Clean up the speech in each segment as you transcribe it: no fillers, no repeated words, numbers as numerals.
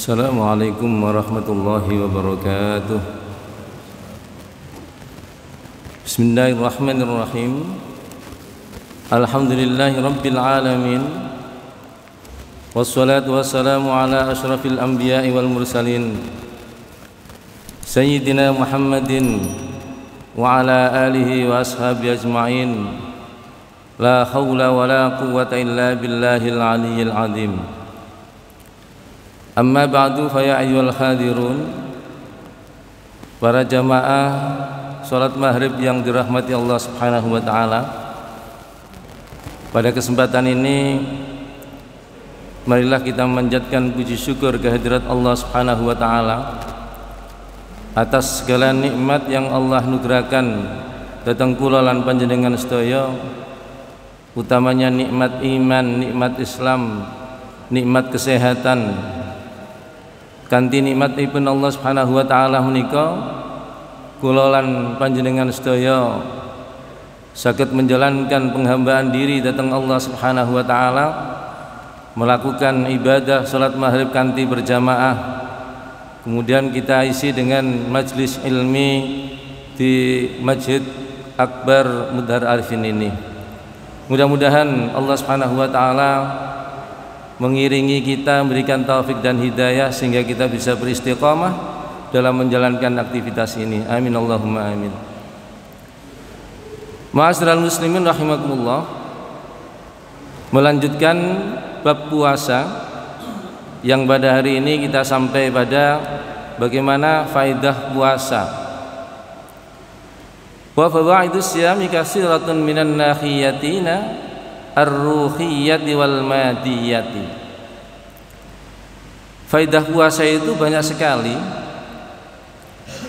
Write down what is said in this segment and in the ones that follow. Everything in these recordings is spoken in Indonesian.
Assalamualaikum warahmatullahi wabarakatuh. Bismillahirrahmanirrahim. Alhamdulillahi rabbil alamin. Wassalatu wassalamu ala asyrafil anbiya'i wal mursalin Sayyidina Muhammadin wa ala alihi wa ashabihi ajma'in. La hawla wa la quwwata illa billahil aliyyil azim. Amma ba'du fa ya ayyuhal hadirun, para jamaah salat maghrib yang dirahmati Allah Subhanahu wa taala. Pada kesempatan ini marilah kita memanjatkan puji syukur kehadirat Allah Subhanahu wa taala atas segala nikmat yang Allah nugerahkan datang kula lan panjenengan sedaya, utamanya nikmat iman, nikmat Islam, nikmat kesehatan. Kanthi nikmatipun Allah Subhanahu wa taala menika kula lan panjenengan sedaya saged menjalankan penghambaan diri dhateng Allah Subhanahu wa taala, melakukan ibadah salat maghrib kanthi berjamaah. Kemudian kita isi dengan majlis ilmi di Masjid Akbar Mudhar Arifin ini. Mudah-mudahan Allah Subhanahu wa taala mengiringi kita, memberikan taufik dan hidayah sehingga kita bisa beristiqamah dalam menjalankan aktivitas ini. Amin Allahumma amin. Ma'asyiral muslimin rahimakumullah. Melanjutkan bab puasa yang pada hari ini kita sampai pada bagaimana faedah puasa. Wa fawaidus siyami katsiratun minan nahiyatina ar-ruhiyyati wal madiyati. Faedah puasa itu banyak sekali,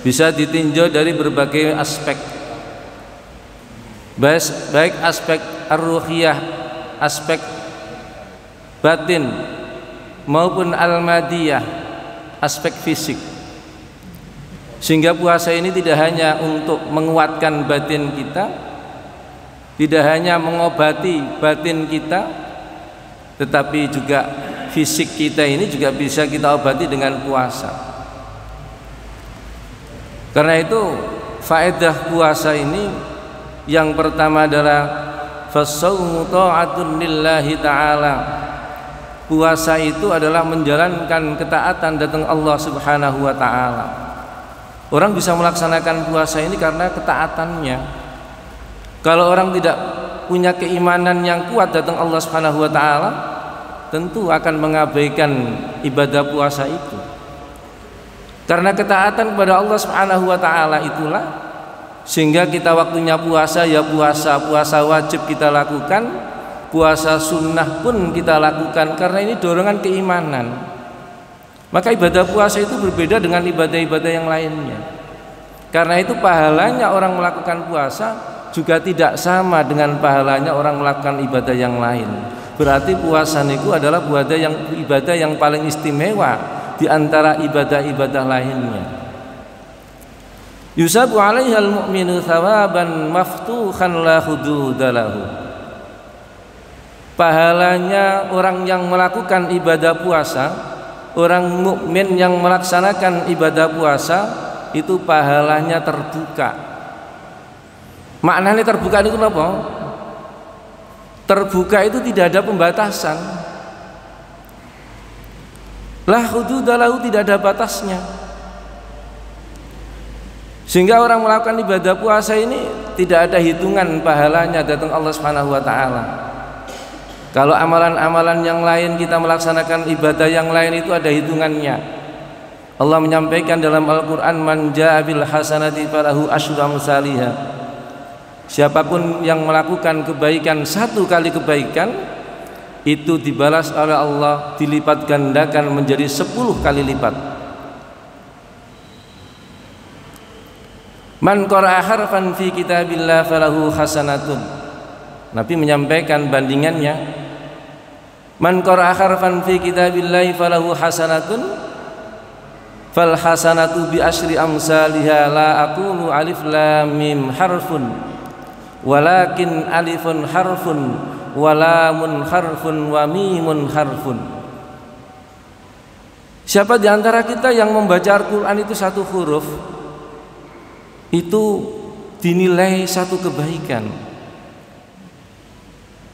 bisa ditinjau dari berbagai aspek, baik aspek ar-ruhiyah, aspek batin, maupun al-madiyah, aspek fisik. Sehingga puasa ini tidak hanya untuk menguatkan batin kita, tidak hanya mengobati batin kita, tetapi juga fisik kita ini juga bisa kita obati dengan puasa. Karena itu faedah puasa ini yang pertama adalah fasaumu ta'atun lillahi ta'ala. Puasa itu adalah menjalankan ketaatan datang Allah Subhanahu wa taala. Orang bisa melaksanakan puasa ini karena ketaatannya. Kalau orang tidak punya keimanan yang kuat datang Allah Subhanahu wa taala, tentu akan mengabaikan ibadah puasa itu. Karena ketaatan kepada Allah Subhanahu wa taala itulah sehingga kita waktunya puasa ya puasa wajib kita lakukan, puasa sunnah pun kita lakukan karena ini dorongan keimanan. Maka ibadah puasa itu berbeda dengan ibadah-ibadah yang lainnya. Karena itu pahalanya orang melakukan puasa juga tidak sama dengan pahalanya orang melakukan ibadah yang lain. Berarti puasa niku adalah ibadah yang paling istimewa di antara ibadah-ibadah lainnya. Yusabu 'alaihal mu'minu thawaban maftuhan la hududalahu. Pahalanya orang yang melakukan ibadah puasa, orang mukmin yang melaksanakan ibadah puasa itu pahalanya terbuka. Maknanya terbuka itu apa? Terbuka itu tidak ada pembatasan. La hududalahu, tidak ada batasnya. Sehingga orang melakukan ibadah puasa ini tidak ada hitungan pahalanya datang Allah Subhanahu wa taala. Kalau amalan-amalan yang lain kita melaksanakan ibadah yang lain itu ada hitungannya. Allah menyampaikan dalam Al-Qur'an, man jaa bil hasanati falahu asyru amsalihha. Siapapun yang melakukan kebaikan, satu kali kebaikan itu dibalas oleh Allah, dilipat gandakan menjadi 10 kali lipat. Man qara'a harfan fi kitabillah falahu hasanatun. Nabi menyampaikan bandingannya, man qara'a harfan fi kitabillah falahu hasanatun fal hasanatu bi asyri amsalihha la aqulu alif lam mim harfun walakin alifun harfun wa lamun harfun wa mimun harfun. Siapa di antara kita yang membaca Al-Quran itu satu huruf, itu dinilai satu kebaikan.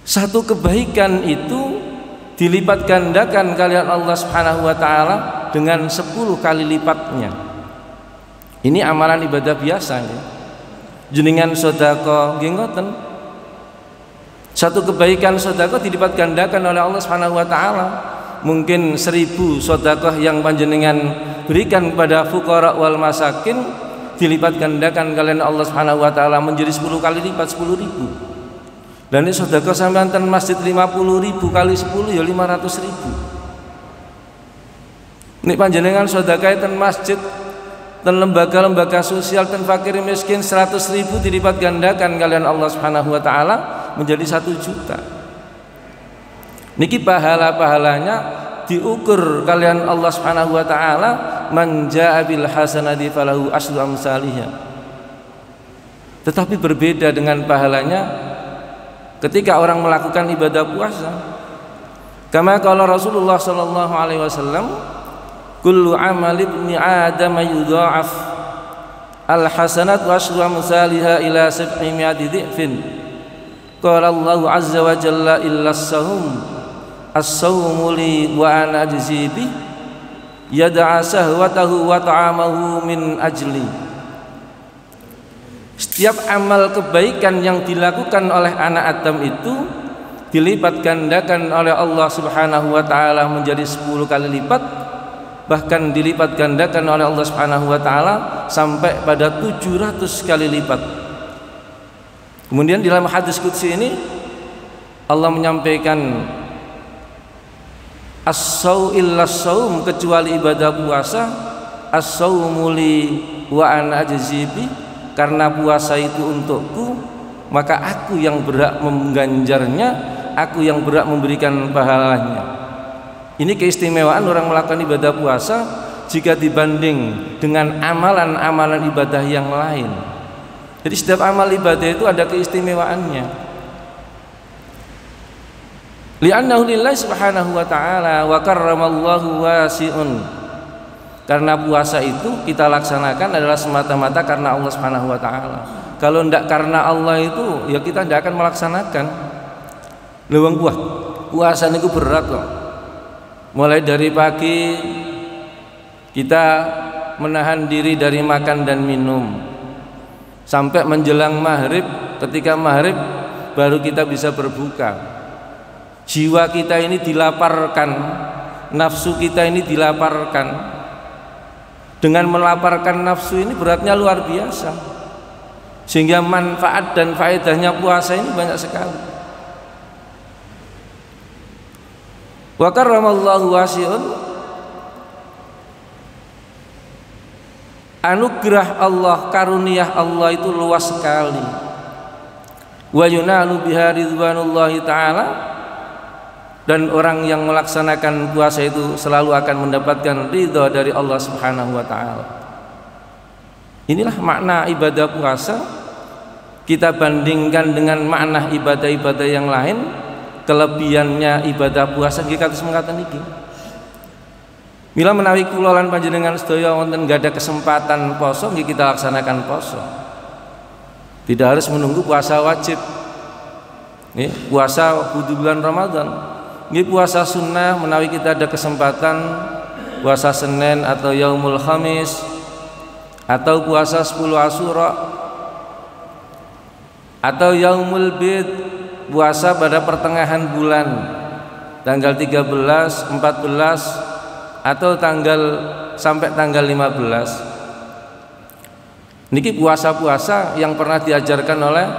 Satu kebaikan itu dilipat gandakan kalian Allah Subhanahu wa taala dengan 10 kali lipatnya. Ini amalan ibadah biasa ya. Jenengan sedekah nggih ngoten. Satu kebaikan sedekah dilipat gandakan oleh Allah Subhanahu wa taala. Mungkin 1000 sedekah yang panjenengan berikan kepada fuqara wal masakin dilipat gandakan kalian Allah Subhanahu wa taala menjadi 10 kali lipat 10.000. Dan ini sedekah sampean ten masjid 50.000 kali 10 ya 500.000. Ini panjenengan sedekah ten masjid, ten lembaga-lembaga sosial, ten fakir miskin 100.000 dilipat gandakan kalian Allah Subhanahu wa taala menjadi 1 juta. Niki pahala-pahalanya diukur kalian Allah Subhanahu wa taala, man jaa bil hasanati falahu asyru amsalihha. Tetapi berbeda dengan pahalanya ketika orang melakukan ibadah puasa. Kama qala Rasulullah sallallahu alaihi wasallam, kullu amali ibni adam yudha'af al hasanat wa asyru amsalihha ila 700 dhifin. Qala Allah azza wa jalla illa as-sawm as-sawmu li wa ana ajzi bi yad'a sahwatahu wa ta'amahu min ajli. Setiap amal kebaikan yang dilakukan oleh anak Adam itu dilipat gandakan oleh Allah Subhanahu wa taala menjadi 10 kali lipat, bahkan dilipat gandakan oleh Allah Subhanahu wa taala sampai pada 700 kali lipat. Kemudian dalam hadis qudsi ini Allah menyampaikan as-saum illa as-saum, kecuali ibadah puasa, as-saumu li wa ana ajzi bi, karena puasa itu untukku maka aku yang berhak mengganjarnya, aku yang berhak memberikan pahalanya. Ini keistimewaan orang melakukan ibadah puasa jika dibanding dengan amalan-amalan ibadah yang lain. Jadi setiap amal ibadah itu ada keistimewaannya. Li'annahu lillahi subhanahu wa ta'ala wa karramallahu wasi'un. Karena puasa itu kita laksanakan adalah semata-mata karena Allah Subhanahu wa taala. Kalau tidak karena Allah itu ya kita tidak akan melaksanakan. Lewang puasa itu berat kok. Mulai dari pagi kita menahan diri dari makan dan minum sampai menjelang maghrib. Ketika maghrib baru kita bisa berbuka. Jiwa kita ini dilaparkan, nafsu kita ini dilaparkan. Dengan melaparkan nafsu ini beratnya luar biasa, sehingga manfaat dan faedahnya puasa ini banyak sekali. Wa karramallahu wasi'un, anugerah Allah, karunia Allah itu luas sekali. Wa yunalu biha ridwanullahi ta'ala, dan orang yang melaksanakan puasa itu selalu akan mendapatkan ridha dari Allah Subhanahu wa taala. Inilah makna ibadah puasa. Kita bandingkan dengan makna ibadah-ibadah yang lain, kelebihannya ibadah puasa nggih kados mekaten iki. Mila menawi kula lan panjenengan sedaya wonten nggak ada kesempatan poso, nggih kita laksanakan poso. Tidak harus menunggu puasa wajib. Nggih, puasa kudu bulan Ramadan. Ini puasa sunnah menawi kita ada kesempatan puasa Senin atau Yaumul Khamis, atau puasa 10 Asyura, atau Yaumul Bid, puasa pada pertengahan bulan tanggal 13, 14 atau sampai tanggal 15. Niki puasa-puasa yang pernah diajarkan oleh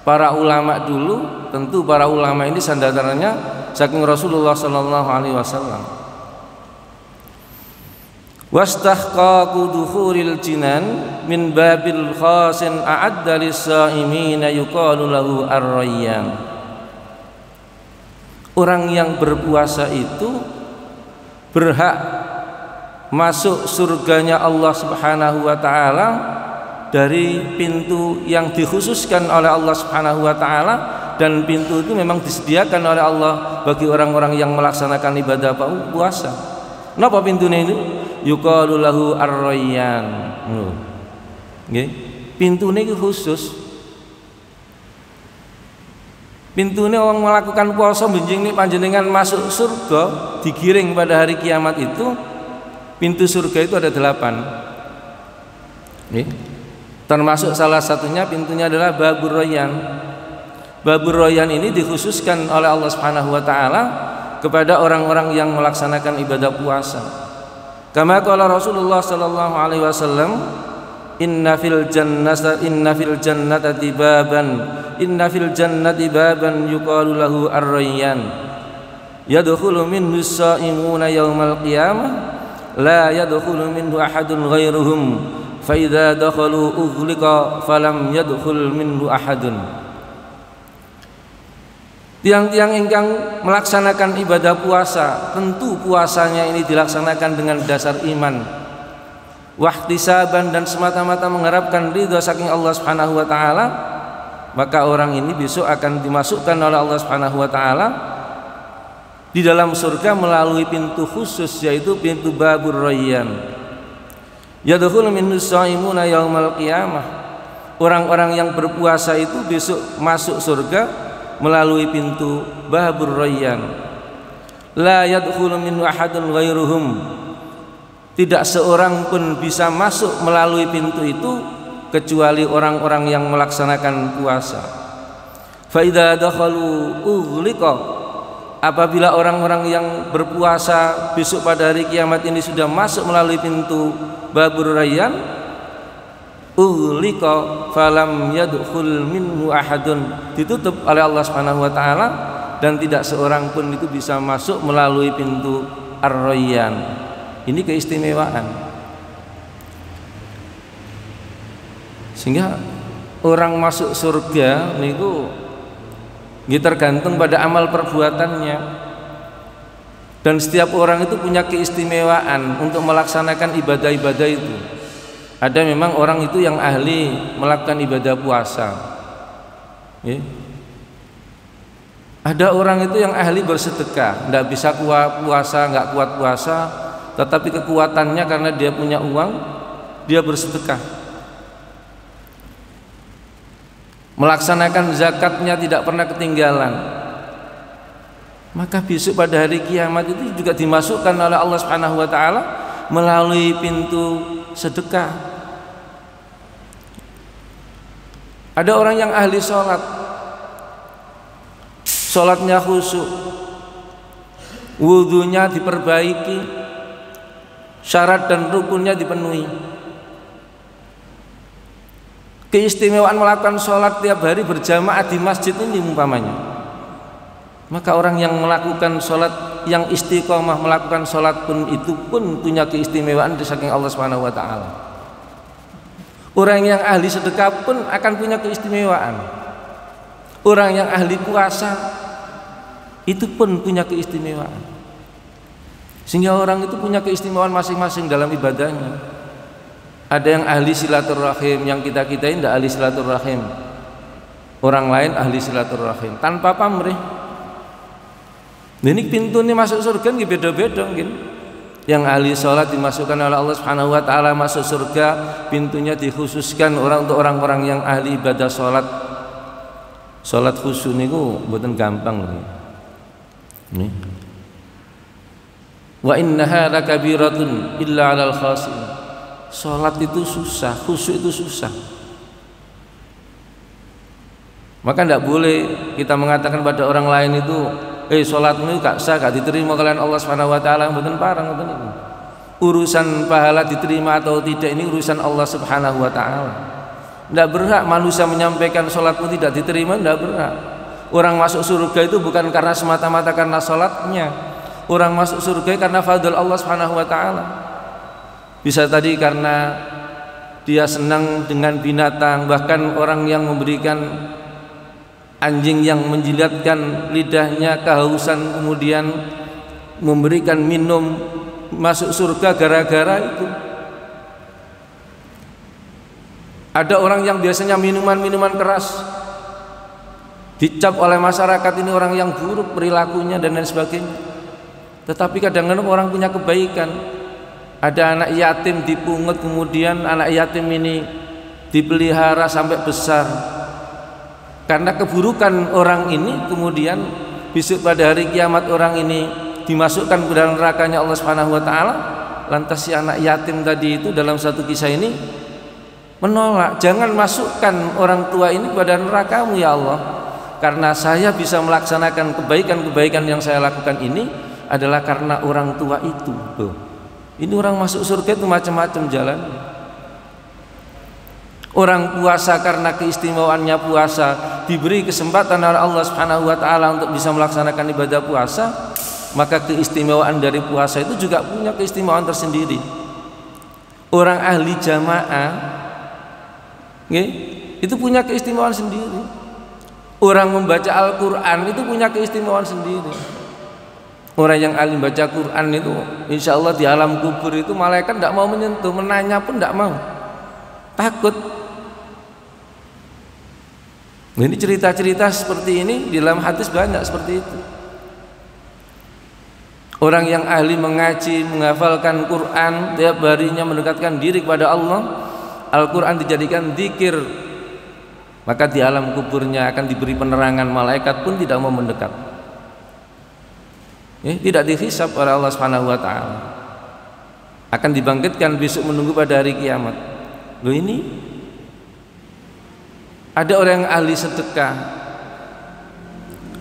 para ulama dulu. Tentu para ulama ini sandarannya saking Rasulullah sallallahu alaihi wasallam. Wastahqaqu dukhuril jinan min babil khasin a'adda lis-shaimina yuqalu lahu ar-rayyan. Orang yang berpuasa itu berhak masuk surganya Allah Subhanahu wa taala dari pintu yang dikhususkan oleh Allah Subhanahu wa taala, dan pintu itu memang disediakan oleh Allah bagi orang-orang yang melaksanakan ibadah puasa. Napa pintune itu? Yuqalu lahu ar-rayyan. Nggih. Pintune iki khusus. Pintune orang melakukan puasa benjing nih panjenengan masuk surga digiring pada hari kiamat itu, pintu surga itu ada 8. Nih, termasuk salah satunya pintunya adalah Babur Rayyan. Babur Rayyan ini dikhususkan oleh Allah Subhanahu wa taala kepada orang-orang yang melaksanakan ibadah puasa. Kama qala Rasulullah sallallahu alaihi wasallam, inna fil jannati baban yuqalu lahu ar-rayyan yadkhulu minhu as-sha'imuna yaumal qiyamah la yadkhulu minhu ahadun ghairuhum fa idza dakhalu ughliqa falam yadkhul minhu ahadun. Tiang-tiang ingkang melaksanakan ibadah puasa, tentu puasanya ini dilaksanakan dengan dasar iman, wahtisaban, dan semata-mata mengharapkan ridha saking Allah Subhanahu wa taala, maka orang ini besok akan dimasukkan oleh Allah Subhanahu wa taala di dalam surga melalui pintu khusus, yaitu pintu Babur Rayyan. Yadkhulu minhu as-sha'imuna yaumal qiyamah. Orang-orang yang berpuasa itu besok masuk surga melalui pintu Babur Rayyan. La yadkhulu minhu ahadun ghairuhum. Tidak seorang pun bisa masuk melalui pintu itu kecuali orang-orang yang melaksanakan puasa. Fa idza dakhalu ughliqa. Apabila orang-orang yang berpuasa besok pada hari kiamat ini sudah masuk melalui pintu Babur Rayyan, ughliqa falam yadkhul minhu ahadun, ditutup oleh Allah Subhanahu wa taala dan tidak seorang pun itu bisa masuk melalui pintu Ar-Rayyan. Ini keistimewaan. Sehingga orang masuk surga niku tergantung pada amal perbuatannya. Dan setiap orang itu punya keistimewaan untuk melaksanakan ibadah-ibadah itu. Ada memang orang itu yang ahli melakukan ibadah puasa. Ya. Ada orang itu yang ahli bersedekah, tidak bisa puasa, nggak kuat puasa, tetapi kekuatannya karena dia punya uang, dia bersedekah. Melaksanakan zakatnya tidak pernah ketinggalan. Maka besok pada hari kiamat itu juga dimasukkan oleh Allah Subhanahu wa taala melalui pintu sedekah. Ada orang yang ahli sholat, sholatnya khusyuk, wudhunya diperbaiki, syarat dan rukunnya dipenuhi. Keistimewaan melakukan sholat tiap hari berjamaah di masjid ini umpamanya. Maka orang yang melakukan sholat, yang istiqomah melakukan sholat pun itu pun punya keistimewaan di saking Allah Subhanahu wa taala. Orang yang ahli sedekah pun akan punya keistimewaan. Orang yang ahli puasa itu pun punya keistimewaan. Sehingga orang itu punya keistimewaan masing-masing dalam ibadahnya. Ada yang ahli silaturahim, yang kita ini tidak ahli silaturahim. Orang lain ahli silaturahim tanpa pamrih. Ini pintu ini masuk surga ini beda-beda mungkin. Yang ahli sholat dimasukkan oleh Allah Subhanahu wa taala masuk surga, pintunya dikhususkan untuk orang-orang yang ahli ibadah sholat. Sholat khusyuk niku mboten gampang lho. Nih. Wa innaha lakabiratun illa 'alal khashin. Sholat itu susah, khusyuk itu susah. Maka tidak boleh kita mengatakan pada orang lain itu, sholatmu gak sah, gak diterima kalian Allah Subhanahu wa taala, mboten parang ngoten niku. Urusan pahala diterima atau tidak ini urusan Allah Subhanahu wa taala. Tidak berhak manusia menyampaikan sholatmu tidak diterima, tidak berhak. Orang masuk surga itu bukan karena semata-mata karena sholatnya. Orang masuk surga karena fadl Allah Subhanahu wa taala. Bisa tadi karena dia senang dengan binatang, bahkan orang yang memberikan anjing yang menjilatkan lidahnya kehausan kemudian memberikan minum, masuk surga gara-gara itu. Ada orang yang biasanya minuman-minuman keras dicap oleh masyarakat ini orang yang buruk perilakunya dan lain sebagainya. Tetapi kadang-kadang orang punya kebaikan, ada anak yatim dipungut, kemudian anak yatim ini dipelihara sampai besar. Karena keburukan orang ini, kemudian besok pada hari kiamat orang ini dimasukkan ke dalam nerakanya Allah Subhanahu wa taala. Lantas si anak yatim tadi itu dalam satu kisah ini menolak, jangan masukkan orang tua ini pada nerakamu ya Allah, karena saya bisa melaksanakan kebaikan-kebaikan yang saya lakukan ini adalah karena orang tua itu. Tuh. Ini orang masuk surga itu macam-macam jalan. Orang puasa karena keistimewaannya puasa diberi kesempatan oleh Allah Subhanahu wa taala untuk bisa melaksanakan ibadah puasa, maka keistimewaan dari puasa itu juga punya keistimewaan tersendiri. Orang ahli jamaah itu punya keistimewaan sendiri. Orang membaca Al-Quran itu punya keistimewaan sendiri. Orang yang ahli baca Quran itu insya Allah di alam kubur itu malaikat tidak mau menyentuh, menanya pun tidak mau, takut. Ini cerita-cerita seperti ini di dalam hadis banyak seperti itu. Orang yang ahli mengaji, menghafalkan Quran, tiap harinya mendekatkan diri kepada Allah, Al-Quran dijadikan zikir, maka di alam kuburnya akan diberi penerangan, malaikat pun tidak mau mendekat. Tidak dihisab oleh Allah Subhanahu wa taala. Akan dibangkitkan besok menunggu pada hari kiamat. Loh, ini ada orang yang ahli sedekah,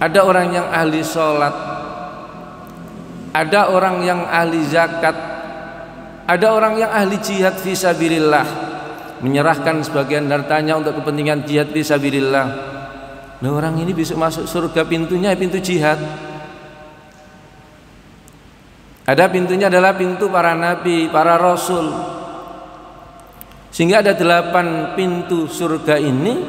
ada orang yang ahli sholat, ada orang yang ahli zakat, ada orang yang ahli jihad fisabilillah, menyerahkan sebagian hartanya untuk kepentingan jihad fisabilillah. Nah, orang ini besok masuk surga pintunya pintu jihad. Ada pintunya adalah pintu para nabi, para rasul. Sehingga ada 8 pintu surga ini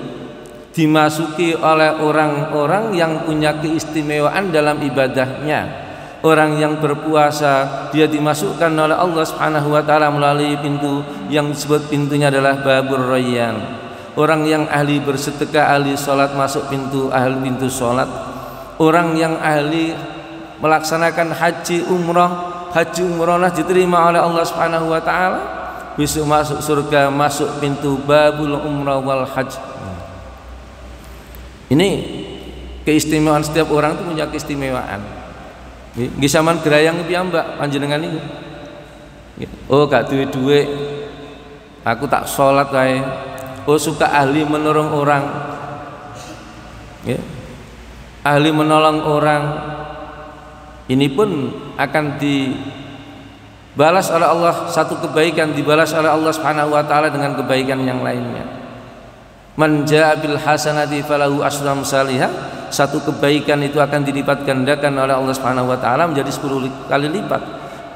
dimasuki oleh orang-orang yang punya keistimewaan dalam ibadahnya. Orang yang berpuasa dia dimasukkan oleh Allah Subhanahu wa taala melalui pintu yang disebut pintunya adalah Babur Rayyan. Orang yang ahli bersedekah, ahli salat masuk pintu ahli pintu salat. Orang yang ahli melaksanakan haji umrah diterima oleh Allah Subhanahu wa taala, besok masuk surga masuk pintu Babul Umrah wal Hajj. Ini keistimewaan, setiap orang itu punya keistimewaan. Di zaman gerayang piyambak panjenengan ini, oh gak duwe-duwe, aku tak sholat wae. Oh suka ahli menolong orang, ahli menolong orang. Ini pun akan dibalas oleh Allah, satu kebaikan dibalas oleh Allah Subhanahu wa taala dengan kebaikan yang lainnya. Man jaa bil hasanati falahu asyru amsalihha, satu kebaikan itu akan dilipat gandakan oleh Allah Subhanahu wa taala menjadi 10 kali lipat.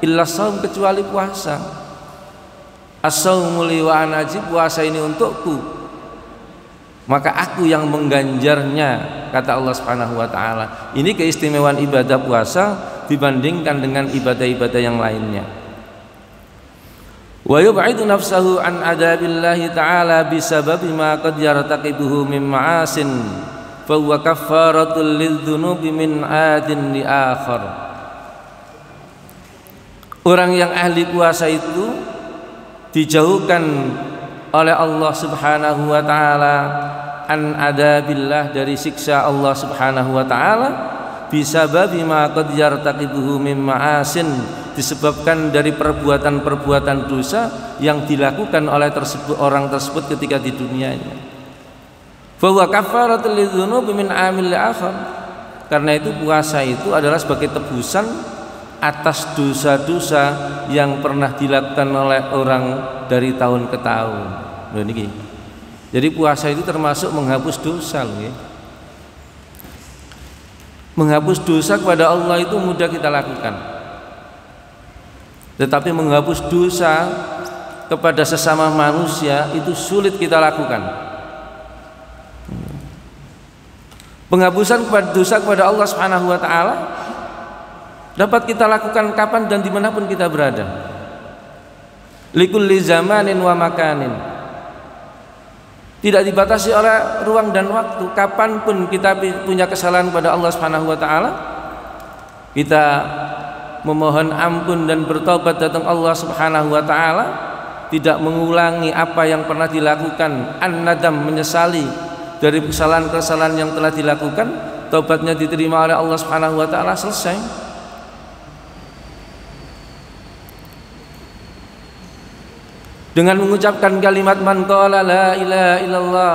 Illa shaum, kecuali puasa. As-saumu li wa ana ajib, puasa ini untukku, maka aku yang mengganjarnya, kata Allah Subhanahu wa taala. Ini keistimewaan ibadah puasa dibandingkan dengan ibadah-ibadah yang lainnya. Wa yub'idu nafsahu an adabillahi ta'ala bisababi ma qad yartaqibuhu min ma'asin fa huwa kaffaratul lidzunubi min adin li akhar. Orang yang ahli puasa itu dijauhkan oleh Allah Subhanahu wa taala an adabillah, dari siksa Allah Subhanahu wa taala, bisababi ma qad yartaqibuhu min ma'asin, disebabkan dari perbuatan-perbuatan dosa yang dilakukan oleh orang tersebut ketika di dunianya. Fa huwa kafaratul lidzunubi min amil akhar. Karena itu puasa itu adalah sebagai tebusan atas dosa-dosa yang pernah dilakukan oleh orang dari tahun ke tahun. Loh niki. Jadi puasa itu termasuk menghapus dosa loh ya. Menghapus dosa kepada Allah itu mudah kita lakukan. Tetapi menghapus dosa kepada sesama manusia itu sulit kita lakukan. Penghapusan kepada dosa kepada Allah Subhanahu wa taala dapat kita lakukan kapan dan dimanapun kita berada. Likulli zamanin wa makanin. Tidak dibatasi oleh ruang dan waktu. Kapanpun kita punya kesalahan kepada Allah Subhanahu wa taala, kita memohon ampun dan bertobat datang Allah Subhanahu wa taala, tidak mengulangi apa yang pernah dilakukan, an-nadam, menyesali dari kesalahan-kesalahan yang telah dilakukan, tobatnya diterima oleh Allah Subhanahu wa taala, selesai. Dengan mengucapkan kalimat man qala la ilaha illallah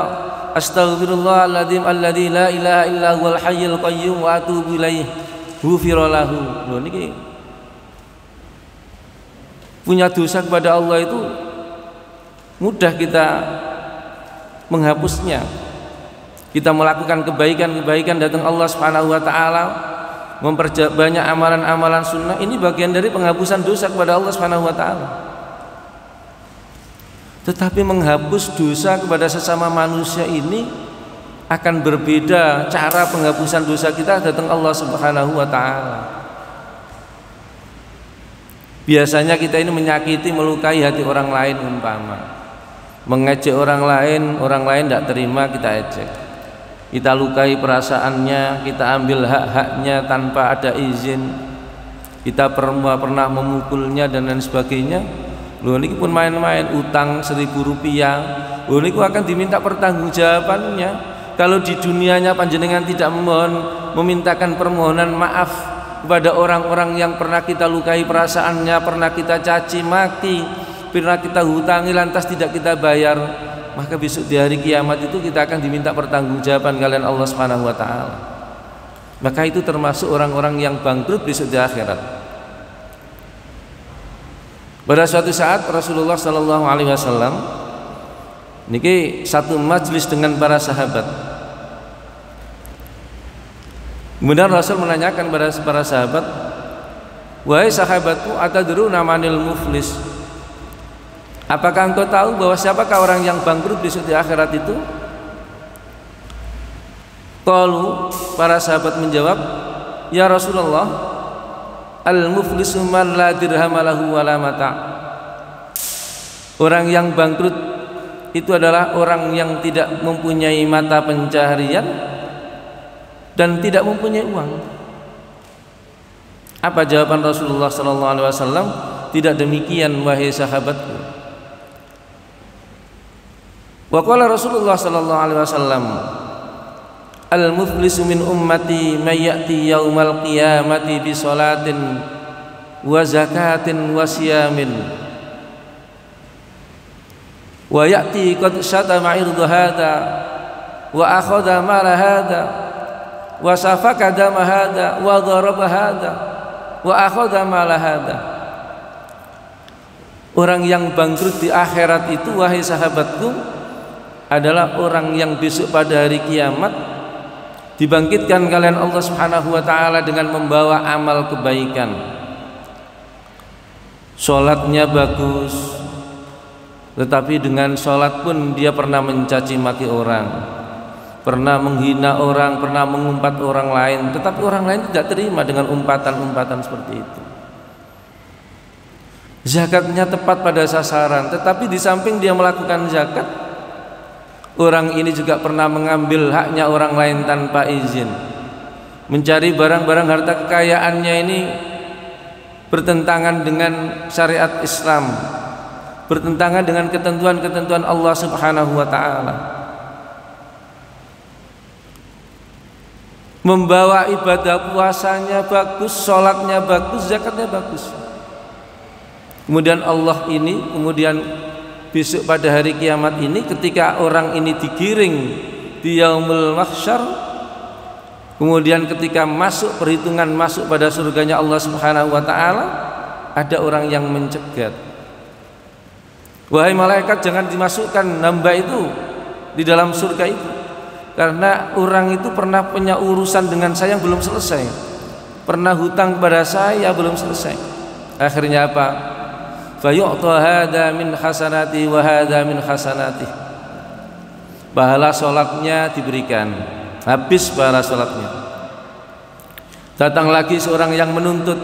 astaghfirullahaladzim alladzi la ilaha illa huwal hayyul qayyum wa atubu ilaih ghufira lahu. Loh niki punya dosa kepada Allah itu mudah kita menghapusnya. Kita melakukan kebaikan-kebaikan datang Allah Subhanahu wa taala, memperbanyak amalan-amalan sunnah, ini bagian dari penghapusan dosa kepada Allah Subhanahu wa taala. Tetapi menghapus dosa kepada sesama manusia ini akan berbeda cara penghapusan dosa kita datang Allah Subhanahu wa taala. Biasanya kita ini menyakiti, melukai hati orang lain, umpama mengejek orang lain tidak terima, kita ejek, kita lukai perasaannya, kita ambil hak-haknya tanpa ada izin, kita pernah memukulnya dan lain sebagainya. Loh ini pun main-main, utang 1.000 rupiah, loh ini akan diminta pertanggungjawabannya. Kalau di dunianya panjenengan tidak memintakan permohonan maaf kepada orang-orang yang pernah kita lukai perasaannya, pernah kita caci maki, pernah kita hutangi lantas tidak kita bayar, maka besok di hari kiamat itu kita akan diminta pertanggungjawaban kalian Allah Subhanahu wa taala. Maka itu termasuk orang-orang yang bangkrut besok di akhirat. Pada suatu saat Rasulullah sallallahu alaihi wasallam niki satu majlis dengan para sahabat. Kemudian Rasul menanyakan kepada para sahabat, "Wahai sahabatku, atadruna manil muflis?" Apakah engkau tahu bahwa siapakah orang yang bangkrut besok di akhirat itu? Qalu, para sahabat menjawab, "Ya Rasulullah, al-muflisu man la dirham lahu wa la mata'." Orang yang bangkrut itu adalah orang yang tidak mempunyai mata pencaharian dan tidak mempunyai uang. Apa jawaban Rasulullah sallallahu alaihi wasallam? Tidak demikian wahai sahabatku. Wa qala Rasulullah sallallahu alaihi wasallam, al-muflisu min ummati may ya'ti yaumal qiyamati bi salatin wa zakatin wa siyamin wa ya'ti qad syatama irda hadha wa akhadha mala hadha wa safaka dama hadha wa daraba hadha wa akhadha mala hadha. Orang yang bangkrut di akhirat itu wahai sahabatku adalah orang yang besok pada hari kiamat dibangkitkan kalian Allah Subhanahu wa taala dengan membawa amal kebaikan. Salatnya bagus, tetapi dengan salat pun dia pernah mencaci maki orang, pernah menghina orang, pernah mengumpat orang lain, tetapi orang lain tidak terima dengan umpatan-umpatan seperti itu. Zakatnya tepat pada sasaran, tetapi di samping dia melakukan zakat, orang ini juga pernah mengambil haknya orang lain tanpa izin, mencari barang-barang harta kekayaannya ini bertentangan dengan syariat Islam, bertentangan dengan ketentuan-ketentuan Allah Subhanahu wa taala. Membawa ibadah puasanya bagus, sholatnya bagus, zakatnya bagus. Kemudian Allah ini, kemudian besok pada hari kiamat ini ketika orang ini digiring di yaumul mahsyar, kemudian ketika masuk perhitungan masuk pada surganya Allah Subhanahu wa taala, ada orang yang mencegat, "Wahai malaikat, jangan dimasukkan hamba itu di dalam surga itu, karena orang itu pernah punya urusan dengan saya yang belum selesai, pernah hutang kepada saya belum selesai." Akhirnya apa? Fayu'ta hadza min hasanati wa hadza min hasanati. Pahala salatnya diberikan, habis pahala salatnya. Datang lagi seorang yang menuntut,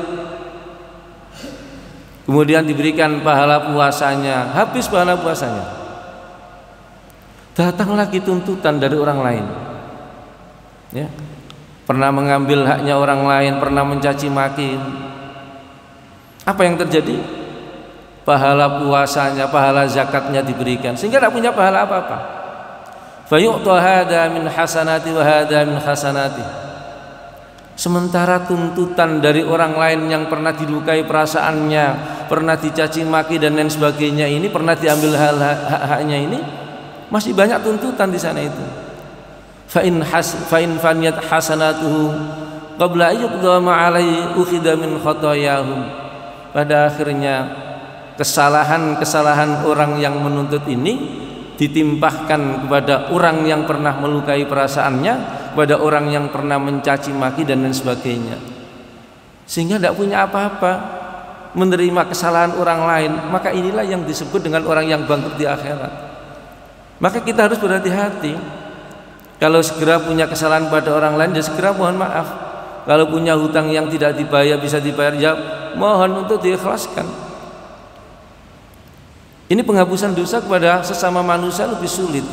kemudian diberikan pahala puasanya, habis pahala puasanya. Datang lagi tuntutan dari orang lain, ya, pernah mengambil haknya orang lain, pernah mencaci maki, Apa yang terjadi? Pahala puasanya, pahala zakatnya diberikan, sehingga tidak punya pahala apa-apa. Fayu'ta hadza min hasanati wa hadza min hasanati. Sementara tuntutan dari orang lain yang pernah dilukai perasaannya, pernah dicaci maki dan lain sebagainya ini, pernah diambil hak-haknya ini, masih banyak tuntutan di sana itu. Fa in faniyat hasanatuhu qabla ayyuqda ma alaihi ukhidha min khatayahum. Pada akhirnya kesalahan-kesalahan orang yang menuntut ini ditimpahkan kepada orang yang pernah melukai perasaannya, kepada orang yang pernah mencaci maki dan lain sebagainya, sehingga tidak punya apa-apa, menerima kesalahan orang lain. Maka inilah yang disebut dengan orang yang bangkrut di akhirat. Maka kita harus berhati-hati. Kalau segera punya kesalahan pada orang lain, ya segera mohon maaf. Kalau punya hutang yang tidak dibayar, bisa dibayar, ya mohon untuk diikhlaskan. Ini penghapusan dosa kepada sesama manusia lebih sulit.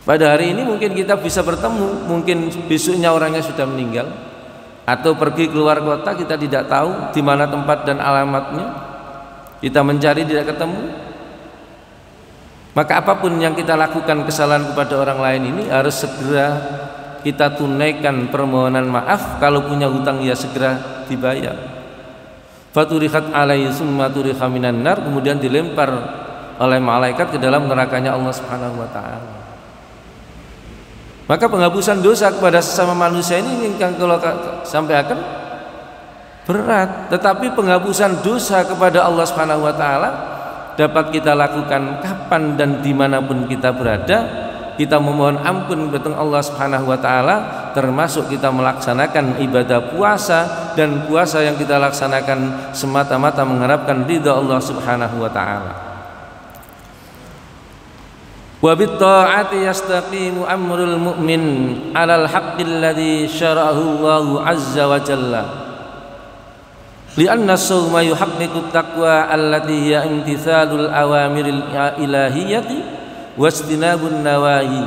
Pada hari ini mungkin kita bisa bertemu, mungkin besoknya orangnya sudah meninggal, atau pergi keluar kota, kita tidak tahu di mana tempat dan alamatnya, kita mencari tidak ketemu. Maka apapun yang kita lakukan kesalahan kepada orang lain ini harus segera kita tunaikan permohonan maaf. Kalau punya hutang ya segera dibayar. Faturihat alaihi summa turiha minan nar, kemudian dilempar oleh malaikat ke dalam nerakanya Allah Subhanahu wa taala. Maka penghapusan dosa kepada sesama manusia ini kalau sampai akan berat, tetapi penghapusan dosa kepada Allah Subhanahu wa taala dapat kita lakukan kapan dan dimanapun kita berada. Kita memohon ampun kepada Allah Subhanahu wa taala, termasuk kita melaksanakan ibadah puasa, dan puasa yang kita laksanakan semata-mata mengharapkan ridha Allah Subhanahu wa taala. Wa bit ta'ati yastaqimu amrul mu'min 'alal haqqil ladzi syara'ahu Allah 'azza wa jalla. Li'anna as-sawma yuhaqqiqut taqwa allati hiya imtithalul awamiril ilahiyyati wastinabun nawahi.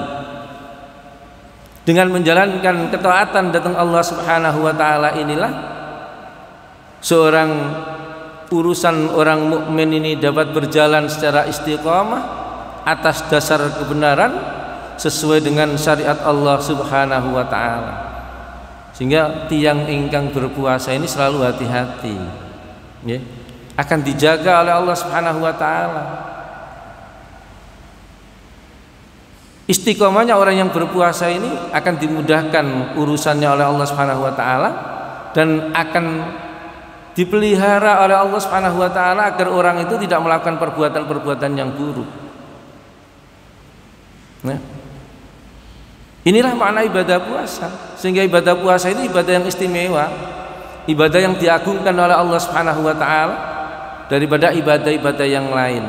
Dengan menjalankan ketaatan datang Allah Subhanahu wa taala inilah seorang urusan orang mukmin ini dapat berjalan secara istiqamah atas dasar kebenaran sesuai dengan syariat Allah Subhanahu wa taala. Sehingga tiang ingkang berpuasa ini selalu hati-hati, ya, akan dijaga oleh Allah Subhanahu wa taala. Istiqomahnya orang yang berpuasa ini akan dimudahkan urusannya oleh Allah Subhanahu wa taala, dan akan dipelihara oleh Allah Subhanahu wa taala agar orang itu tidak melakukan perbuatan-perbuatan yang buruk. Nah, inilah makna ibadah puasa. Sehingga ibadah puasa ini ibadah yang istimewa, ibadah yang diagungkan oleh Allah Subhanahu wa taala daripada ibadah-ibadah yang lain.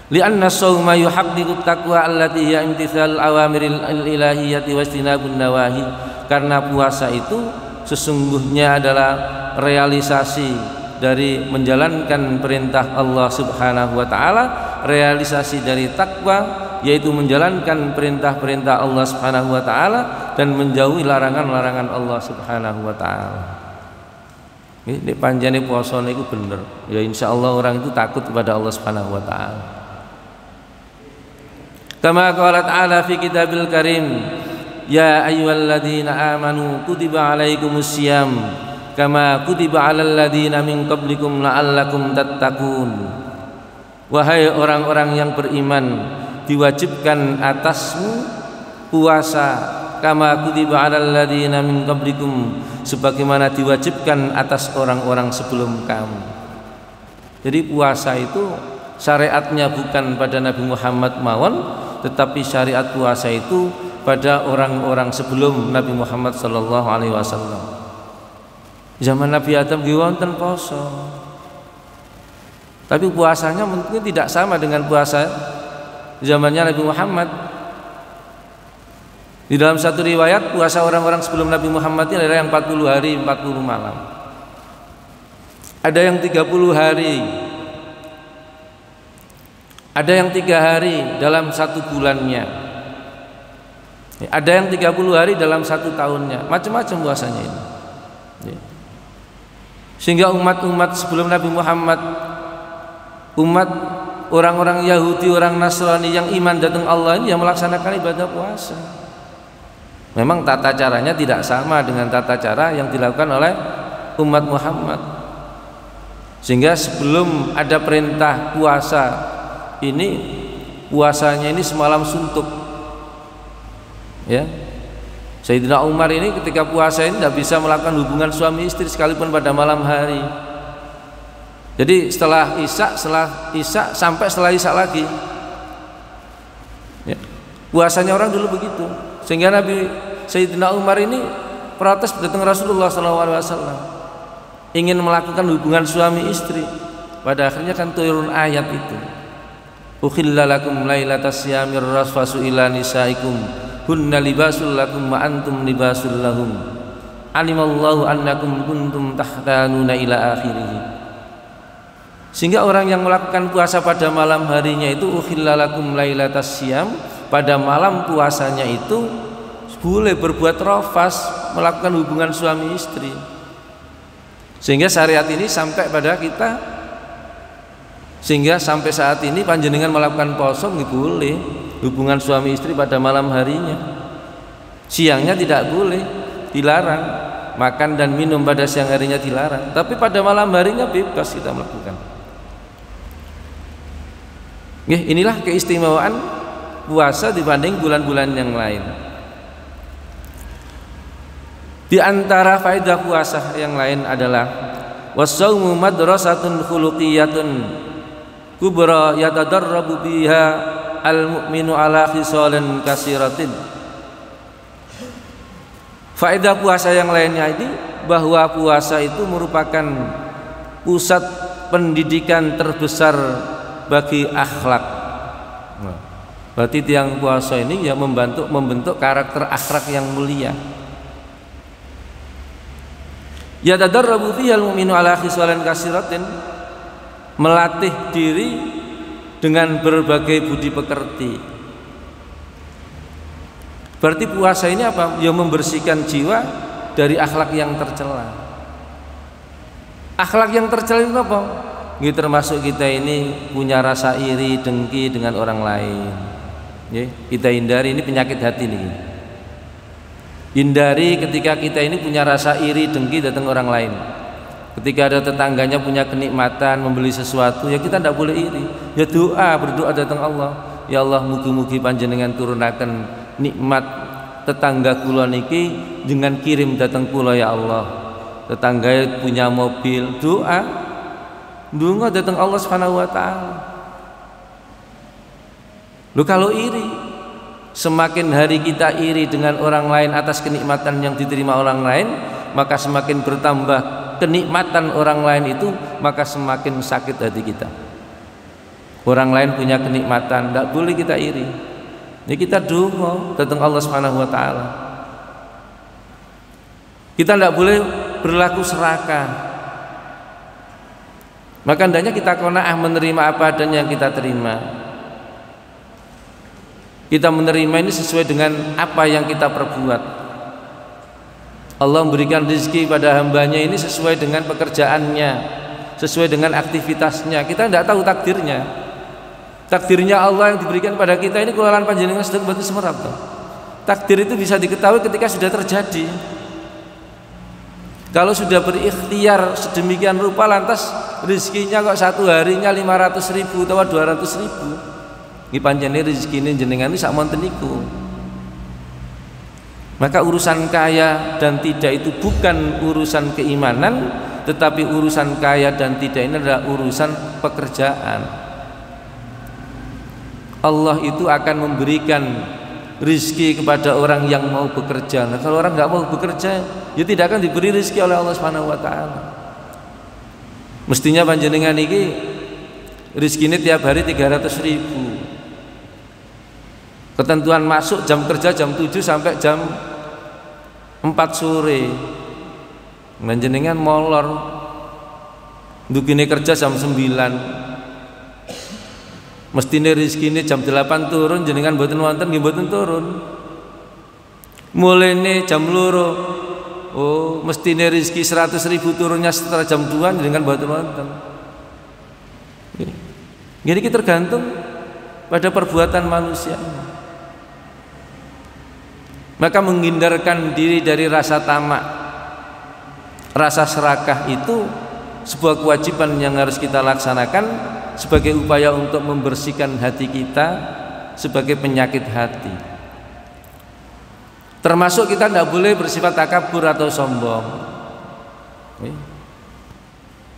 Li'anna as-sawma yuhaqqiqut taqwa allati hiya imtithal awamiril ilahiyyati wastinabun nawahi. Karena puasa itu sesungguhnya adalah realisasi dari menjalankan perintah Allah Subhanahu wa taala, realisasi dari takwa, yaitu menjalankan perintah-perintah Allah Subhanahu wa taala dan menjauhi larangan-larangan Allah Subhanahu wa taala. Ini panjane puasa niku bener. Ya insyaallah orang itu takut kepada Allah Subhanahu wa taala. Kama qala ta'ala fi kitabil karim, ya ayyuhalladzina amanu kutiba alaikumus syiyam kama kutiba alal ladzina min qablikum la'allakum tattaqun. Wahai orang-orang yang beriman, diwajibkan atasmu puasa kama kutiba alal ladzina min qablikum, sebagaimana diwajibkan atas orang-orang sebelum kamu. Jadi puasa itu syariatnya bukan pada Nabi Muhammad mawon, tetapi syariat puasa itu pada orang-orang sebelum Nabi Muhammad sallallahu alaihi wasallam. Zaman Nabi Adam wonten poso, tapi puasanya mungkin tidak sama dengan puasa zamannya Nabi Muhammad. Di dalam satu riwayat puasa orang-orang sebelum Nabi Muhammad ini adalah yang 40 hari 40 malam. Ada yang 30 hari, ada yang 3 hari dalam 1 bulannya, ada yang 30 hari dalam 1 tahunnya. Macam-macam puasanya ini. Sehingga umat-umat sebelum Nabi Muhammad, umat orang-orang Yahudi, orang Nasrani yang iman datang Allah ini yang melaksanakan ibadah puasa. Memang tata caranya tidak sama dengan tata cara yang dilakukan oleh umat Muhammad. Sehingga sebelum ada perintah puasa ini, puasanya ini semalam suntuk. Ya. Sayyidina Umar ini ketika puasa ini tidak bisa melakukan hubungan suami istri sekalipun pada malam hari. Jadi setelah Isya sampai setelah Isya lagi. Ya. Puasanya orang dulu begitu. Sehingga Nabi Sayyidina Umar ini protes datang Rasulullah SAW, ingin melakukan hubungan suami istri. Pada akhirnya kan turun ayat itu. Ukhilla lakum lailatas siyamir rasfasu ila nisaikum hunna libasul lakum wa antum libasul lahum alimallahu annakum kuntum tahtanuna ila akhirih. Sehingga orang yang melakukan puasa pada malam harinya itu ukhilla lakum lailatas siyam, pada malam puasanya itu boleh berbuat rafas, melakukan hubungan suami istri. Sehingga syariat ini sampai pada kita, sehingga sampai saat ini panjenengan melakukan poso nggih boleh hubungan suami istri pada malam harinya. Siangnya tidak boleh, dilarang. Makan dan minum pada siang harinya dilarang, tapi pada malam harinya bebas kita melakukan. Inilah keistimewaan puasa dibanding bulan-bulan yang lain. Di antara faedah puasa yang lain adalah was-shaumu madrasatun khuluqiyatun kubra yatadarrabu biha al-mu'minu ala khisalin kasiratin. Faedah puasa yang lainnya ini bahwa puasa itu merupakan pusat pendidikan terbesar bagi akhlak. Berarti tiang puasa ini ya membentuk karakter akhlak yang mulia. Yatadarrabu biha al-mu'minu ala khisalin kasiratin, melatih diri dengan berbagai budi pekerti. Berarti puasa ini apa? Ya membersihkan jiwa dari akhlak yang tercela. Akhlak yang tercela itu apa? Ini termasuk kita ini punya rasa iri, dengki dengan orang lain. Ya, kita hindari, ini penyakit hati nih. Hindari ketika kita ini punya rasa iri, dengki datang orang lain. Ketika ada tetangganya punya kenikmatan membeli sesuatu, ya kita tidak boleh iri. Ya berdoa datang Allah. Ya Allah, mugi-mugi panjenengan turunaken nikmat tetangga kula niki dengan kirim datang kula ya Allah. Tetangga punya mobil, doa datang Allah Subhanahu wa taala. Lu kalau iri, semakin hari kita iri dengan orang lain atas kenikmatan yang diterima orang lain, maka semakin bertambah kenikmatan orang lain itu, maka semakin sakit hati kita. Orang lain punya kenikmatan, tidak boleh kita iri. Ini kita donga datang Allah Subhanahu wa taala. Kita tidak boleh berlaku serakah. Maka hendaknya kita qanaah menerima apa adanya yang kita terima. Kita menerima ini sesuai dengan apa yang kita perbuat. Allah memberikan rezeki pada hambanya ini sesuai dengan pekerjaannya, sesuai dengan aktivitasnya. Kita tidak tahu takdirnya. Takdirnya Allah yang diberikan pada kita ini kulalan panjenengan sedang batu semerap. Takdir itu bisa diketahui ketika sudah terjadi. Kalau sudah berikhtiar sedemikian rupa, lantas rezekinya kok satu harinya 500.000 atau 200.000. Ini panjangnya rezeki ini jenengan ini sak monten niku. Maka urusan kaya dan tidak itu bukan urusan keimanan, tetapi urusan kaya dan tidak ini adalah urusan pekerjaan. Allah itu akan memberikan rezeki kepada orang yang mau bekerja. Nah, kalau orang nggak mau bekerja, ya tidak akan diberi rezeki oleh Allah Subhanahu wa taala. Mestinya panjenengan ini rezeki ini tiap hari 300.000. Ketentuan masuk jam kerja jam 7 sampai jam 4 sore. Panjenengan molor. Ndukine kerja jam 9. Mestine rezekine jam 8 turun, jenengan mboten wonten nggih mboten turun. Mulene jam 2 oh mestine rezeki 100.000 turunnya setelah jam 2 dengan boten wonten. Jadi kita tergantung pada perbuatan manusia. Maka menghindarkan diri dari rasa tamak, rasa serakah itu sebuah kewajiban yang harus kita laksanakan sebagai upaya untuk membersihkan hati kita sebagai penyakit hati. Termasuk kita tidak boleh bersifat takabur atau sombong.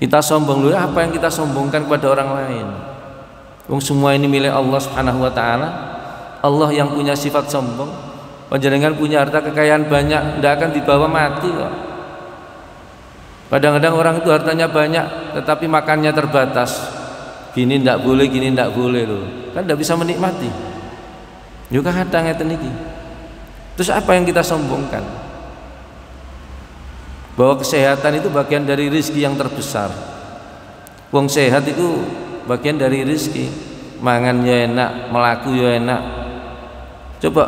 Kita sombong dulu, apa yang kita sombongkan kepada orang lain? Semua ini milik Allah Subhanahu wa taala. Allah yang punya sifat sombong. Panjenengan punya harta kekayaan banyak, tidak akan dibawa mati kok. Kadang-kadang orang itu hartanya banyak tetapi makannya terbatas. Gini tidak boleh, gini tidak boleh loh. Kan tidak bisa menikmati. Juga kadang ngeten iki. Terus apa yang kita sombongkan? Bahwa kesehatan itu bagian dari rezeki yang terbesar. Wong sehat itu bagian dari rezeki. Mangan ya enak, melaku ya enak. Coba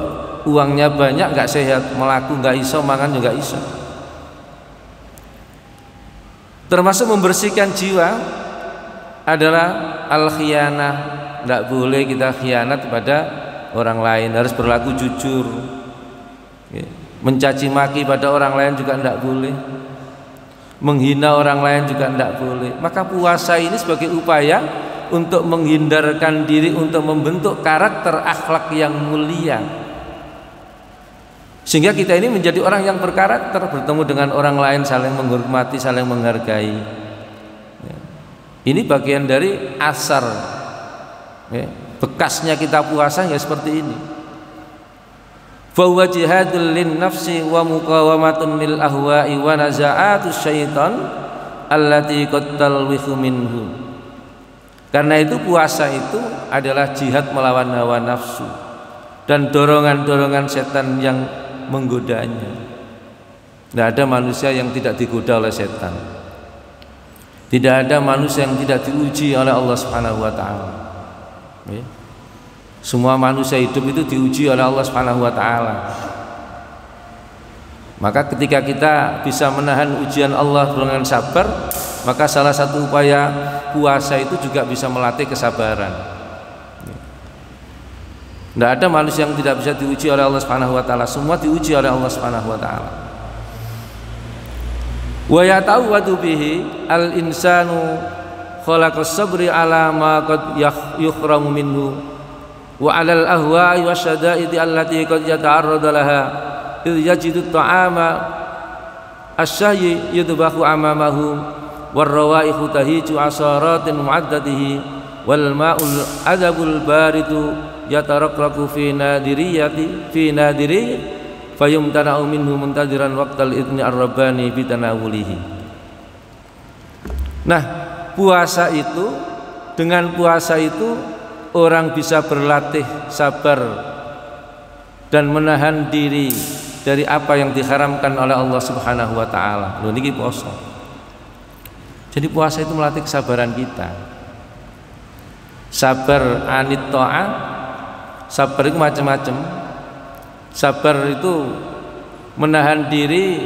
uangnya banyak nggak sehat, melaku nggak iso, mangan juga iso. Termasuk membersihkan jiwa adalah al-khiyanah. Tidak boleh kita khianat kepada orang lain, harus berlaku jujur. Mencaci maki pada orang lain juga tidak boleh, menghina orang lain juga tidak boleh. Maka puasa ini sebagai upaya untuk menghindarkan diri, untuk membentuk karakter akhlak yang mulia, sehingga kita ini menjadi orang yang berkarakter, bertemu dengan orang lain saling menghormati, saling menghargai. Ini bagian dari asar, bekasnya kita puasa ya seperti ini. Fahuwa jihadul lin nafsi wa muqawamatun lil ahwa'i wa naza'atus syaitan allati qad talwithu minhu. Karena itu puasa itu adalah jihad melawan hawa nafsu dan dorongan-dorongan setan yang menggodanya. Tidak ada manusia yang tidak digoda oleh setan. Tidak ada manusia yang tidak diuji oleh Allah Subhanahu wa taala. Semua manusia hidup itu diuji oleh Allah Subhanahu wa taala. Maka ketika kita bisa menahan ujian Allah dengan sabar, maka salah satu upaya puasa itu juga bisa melatih kesabaran. Tidak ada manusia yang tidak bisa diuji oleh Allah Subhanahu wa taala. Semua diuji oleh Allah Subhanahu wa taala. Wa yata'awwadu bihi al-insanu khalaqas sabri ala ma qad yukhramu minhu wa 'alal ahwa'i wasyada'idi allati qad yata'arradu laha idh yajidu at-ta'ama asy-syayyi yudbahu amamahu war-rawaihu tahiju asaratin mu'addatihi wal ma'ul adabul baridu yatarakraku fi nadiri fayumtana'u minhu muntadiran waqtal idni ar-rabbani bitanawulihi. Nah, puasa itu, dengan puasa itu orang bisa berlatih sabar dan menahan diri dari apa yang diharamkan oleh Allah Subhanahu wa taala. Lho niki puasa. Jadi puasa itu melatih kesabaran kita. Sabar anit ta'ah, sabar itu macam-macam. Sabar itu menahan diri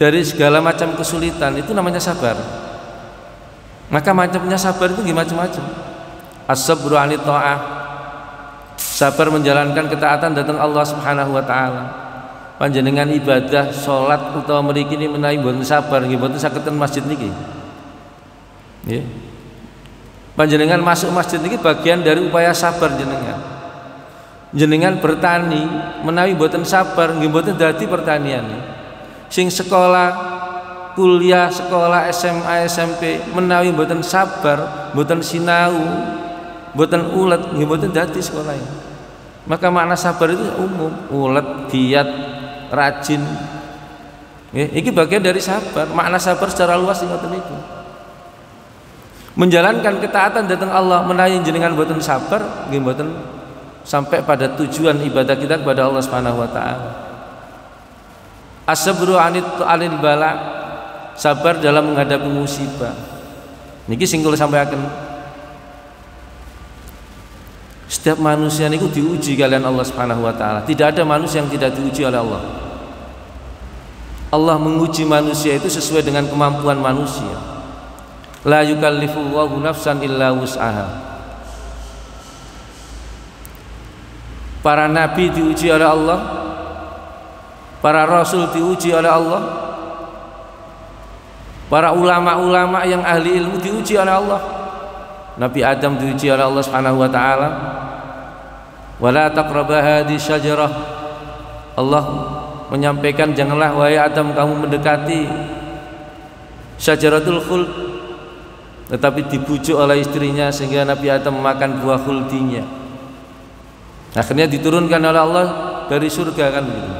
dari segala macam kesulitan, itu namanya sabar. Maka macamnya sabar itu macam-macam. As-sabru 'anit tha'ah, sabar menjalankan ketaatan datang Allah Subhanahu wa taala. Panjenengan ibadah salat utawa mriki ini menawi mboten sabar nggih mboten saged ten masjid niki. Nggih. Panjenengan masuk masjid niki bagian dari upaya sabar jenengan. Jenengan bertani menawi mboten sabar nggih mboten dadi pertanian. Sing sekolah kuliah, sekolah SMA, SMP menawi mboten sabar, mboten sinau, mboten ulet nggih mboten dadi sekolah ini. Maka makna sabar itu umum, ulet, giat, rajin. Ini bagian dari sabar. Makna sabar secara luas ngoten niku. Menjalankan ketaatan datang Allah menawi jenengan mboten sabar nggih mboten sampai pada tujuan ibadah kita kepada Allah Subhanahu wa taala. As-sabru 'anil bala, sabar dalam menghadapi musibah. Niki sing kula sampaikan. Setiap manusia niku diuji kalian Allah Subhanahu wa taala. Tidak ada manusia yang tidak diuji oleh Allah. Allah menguji manusia itu sesuai dengan kemampuan manusia. La yukallifullahu nafsan illa wus'aha. Para nabi diuji oleh Allah, para rasul diuji oleh Allah, para ulama-ulama yang ahli ilmu diuji oleh Allah. Nabi Adam diuji oleh Allah Subhanahu wa taala. Wala taqraba hadhihi syajarah. Allah menyampaikan, janganlah wahai Adam kamu mendekati syajaratul khuld, tetapi dibujuk oleh istrinya sehingga Nabi Adam memakan buah khuldinya. Akhirnya diturunkan oleh Allah dari surga, kan begitu.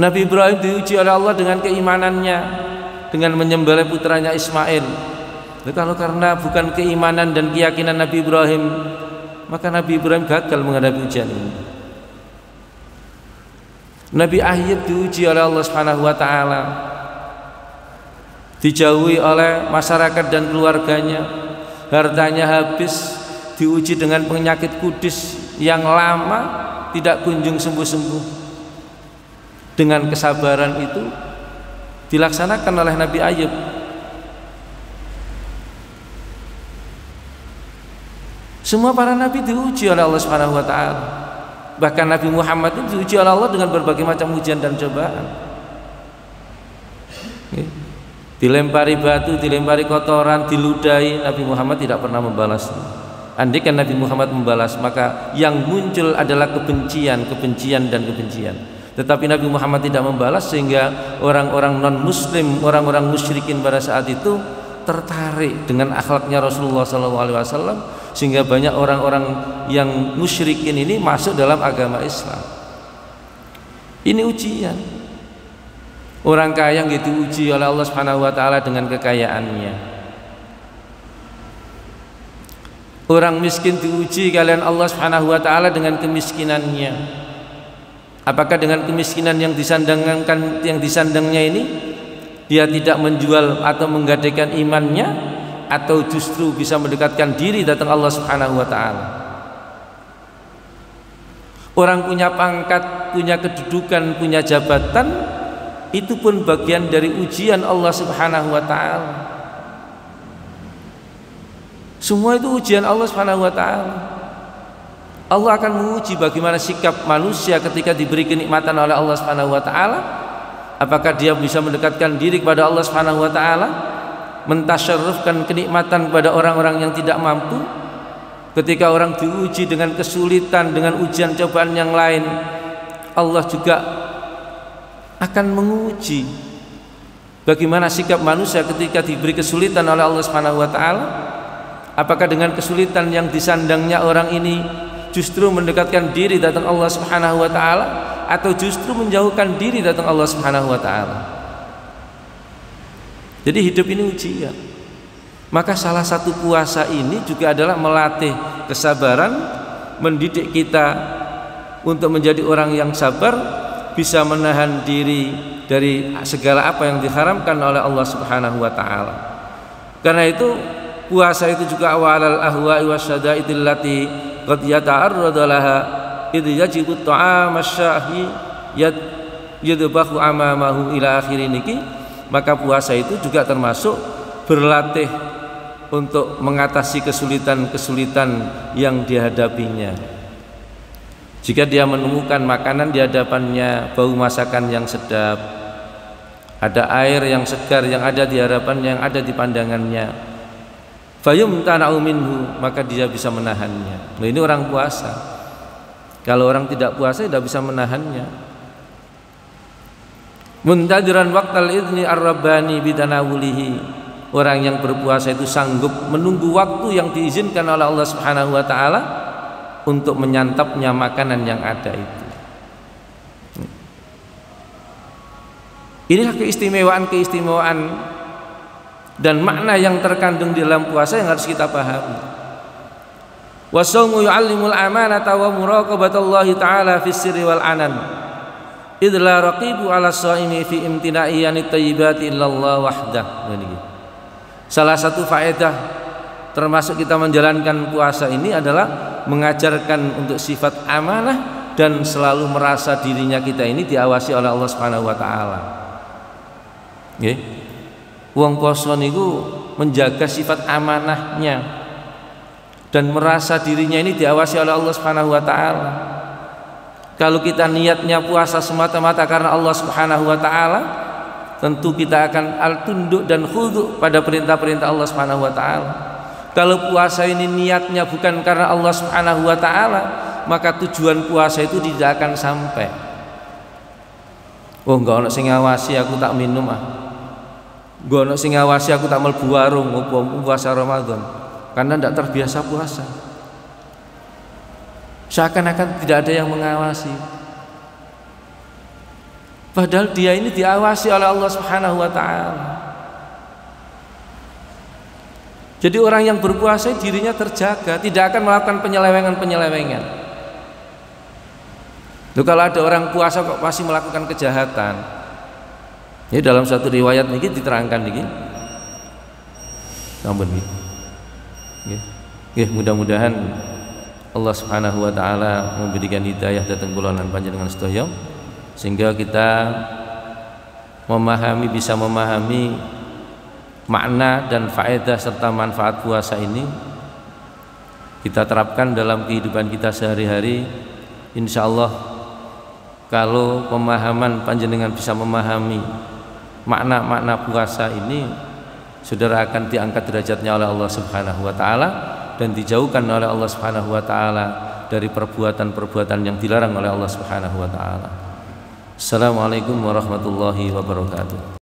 Nabi Ibrahim diuji oleh Allah dengan keimanannya, dengan menyembelih putranya Ismail. Kalau karena bukan keimanan dan keyakinan Nabi Ibrahim, maka Nabi Ibrahim gagal menghadapi ujian ini. Nabi Ayyub diuji oleh Allah Subhanahu wa taala, dijauhi oleh masyarakat dan keluarganya, hartanya habis, diuji dengan penyakit kudis yang lama tidak kunjung sembuh-sembuh. Dengan kesabaran itu dilaksanakan oleh Nabi Ayyub. Semua para nabi diuji oleh Allah Subhanahu wa taala. Bahkan Nabi Muhammad itu diuji oleh Allah dengan berbagai macam ujian dan cobaan. Dilempari batu, dilempari kotoran, diludahi, Nabi Muhammad tidak pernah membalas. Andaikan Nabi Muhammad membalas, maka yang muncul adalah kebencian dan kebencian. Tetapi Nabi Muhammad tidak membalas, sehingga orang-orang non-muslim, orang-orang musyrikin pada saat itu tertarik dengan akhlaknya Rasulullah SAW, sehingga banyak orang-orang yang musyrikin ini masuk dalam agama Islam. Ini ujian. Orang kaya yang diuji oleh Allah Subhanahu wa taala dengan kekayaannya. Orang miskin diuji kalian Allah Subhanahu wa taala dengan kemiskinannya. Apakah dengan kemiskinan yang disandangnya ini dia tidak menjual atau menggadaikan imannya, atau justru bisa mendekatkan diri datang Allah Subhanahu wa taala. Orang punya pangkat, punya kedudukan, punya jabatan, itu pun bagian dari ujian Allah Subhanahu wa taala. Semua itu ujian Allah Subhanahu wa taala. Allah akan menguji bagaimana sikap manusia ketika diberi kenikmatan oleh Allah Subhanahu wa taala. Apakah dia bisa mendekatkan diri kepada Allah Subhanahu wa taala, mentasyarrufkan kenikmatan kepada orang-orang yang tidak mampu. Ketika orang diuji dengan kesulitan, dengan ujian cobaan yang lain, Allah juga akan menguji bagaimana sikap manusia ketika diberi kesulitan oleh Allah Subhanahu wa taala. Apakah dengan kesulitan yang disandangnya orang ini justru mendekatkan diri datang Allah Subhanahu wa taala, atau justru menjauhkan diri datang Allah Subhanahu wa taala. Jadi hidup ini ujian. Maka salah satu puasa ini juga adalah melatih kesabaran, mendidik kita untuk menjadi orang yang sabar, bisa menahan diri dari segala apa yang diharamkan oleh Allah Subhanahu wa taala. Karena itu puasa itu juga awalal ahwa'i wasyada'idil lati qad yata'arradu laha idh yajibu ta'am asy-syahi yadbahu amamahu ila akhir niki. Maka puasa itu juga termasuk berlatih untuk mengatasi kesulitan-kesulitan yang dihadapinya. Jika dia menemukan makanan di hadapannya, bau masakan yang sedap, ada air yang segar yang ada di hadapannya, yang ada di pandangannya, fayumtana'u minhu, maka dia bisa menahannya. Nah, ini orang puasa. Kalau orang tidak puasa tidak bisa menahannya. Muntadiran waqtal idzni ar-rabbani bitanawulihi. Orang yang berpuasa itu sanggup menunggu waktu yang diizinkan oleh Allah Subhanahu wa taala untuk menyantapnya makanan yang ada itu. Inilah keistimewaan dan makna yang terkandung di dalam puasa yang harus kita pahami. Wasaumu yu'allimul amanata wa muraqabatallahi ta'ala fis sirri wal anan. Idla raqibu ala shaimi fi imtina'i anit thayyibati illallah wahdah. Salah satu faedah termasuk kita menjalankan puasa ini adalah mengajarkan untuk sifat amanah dan selalu merasa dirinya kita ini diawasi oleh Allah Subhanahu wa taala. Nggih. Wong poso niku menjaga sifat amanahnya dan merasa dirinya ini diawasi oleh Allah Subhanahu wa taala. Kalau kita niatnya puasa semata-mata karena Allah Subhanahu wa taala, tentu kita akan al-tunduk dan khudu' pada perintah-perintah Allah Subhanahu wa taala. Kalau puasa ini niatnya bukan karena Allah Subhanahu wa taala, maka tujuan puasa itu tidak akan sampai. Oh, enggak ono sing ngawasi aku tak minum ah. Enggak ono sing ngawasi aku tak mlebu warung puasa Ramadan. Karena tidak terbiasa puasa. Seakan-akan tidak ada yang mengawasi. Padahal dia ini diawasi oleh Allah Subhanahu wa taala. Jadi orang yang berpuasa dirinya terjaga, tidak akan melakukan penyelewengan-penyelewengan. Loh, kalau ada orang puasa kok masih melakukan kejahatan. Ya, dalam satu riwayat niki diterangkan niki. Sampun niki. Nggih, mudah-mudahan Allah Subhanahu wa taala memberikan hidayah dhateng kula lan panjenengan sedaya sehingga kita bisa memahami makna dan faedah serta manfaat puasa ini kita terapkan dalam kehidupan kita sehari-hari. Insyaallah kalau pemahaman panjenengan bisa memahami makna-makna puasa ini, saudara akan diangkat derajatnya oleh Allah Subhanahu wa taala dan dijauhkan oleh Allah Subhanahu wa taala dari perbuatan-perbuatan yang dilarang oleh Allah Subhanahu wa taala. Assalamualaikum warahmatullahi wabarakatuh.